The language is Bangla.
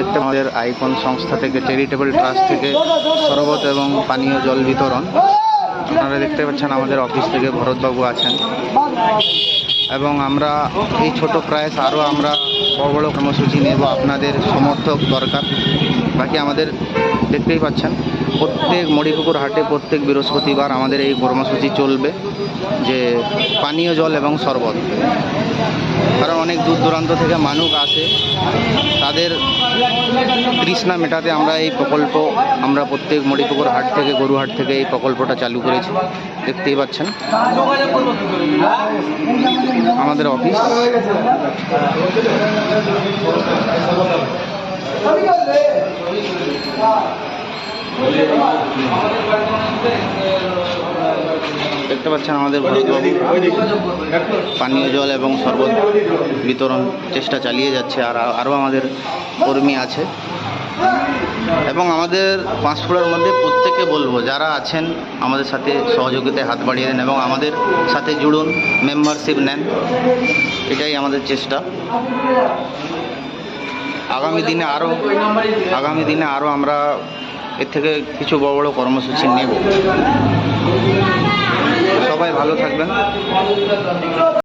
দেখতে আমাদের আইকন সংস্থা থেকে চ্যারিটেবল ট্রাস্ট থেকে শরবত এবং পানীয় জল বিতরণ। আপনারা দেখতে পাচ্ছেন আমাদের অফিস থেকে ভরতবাবু আছেন এবং আমরা এই ছোট প্রয়াস আরও আমরা বড় বড় কর্মসূচি নেব। আপনাদের সমর্থক দরকার। বাকি আমাদের দেখতেই পাচ্ছেন প্রত্যেক মড়িপুকুর হাটে প্রত্যেক বৃহস্পতিবার আমাদের এই কর্মসূচি চলবে, যে পানীয় জল এবং শরবত। কারণ অনেক দূর দূরান্ত থেকে মানুষ আসে, তাদের তৃষ্ণা মেটাতে আমরা এই প্রকল্প আমরা প্রত্যেক মড়িপুকুর হাট থেকে গরুহাট থেকে এই প্রকল্পটা চালু করেছি। দেখতেই পাচ্ছেন আমাদের অফিস। দেখতে পাচ্ছেন আমাদের পানীয় জল এবং শরবত বিতরণ চেষ্টা চালিয়ে যাচ্ছে। আর আরও আমাদের কর্মী আছে এবং আমাদের পাঁশকুড়ার মধ্যে প্রত্যেকে বলবো যারা আছেন আমাদের সাথে সহযোগিতায় হাত বাড়িয়ে দেন এবং আমাদের সাথে জুড়ুন, মেম্বারশিপ নেন। এটাই আমাদের চেষ্টা। আগামী দিনে আরও আমরা এর থেকে কিছু বড় বড় কর্মসূচি নেব। সবাই ভালো থাকবেন।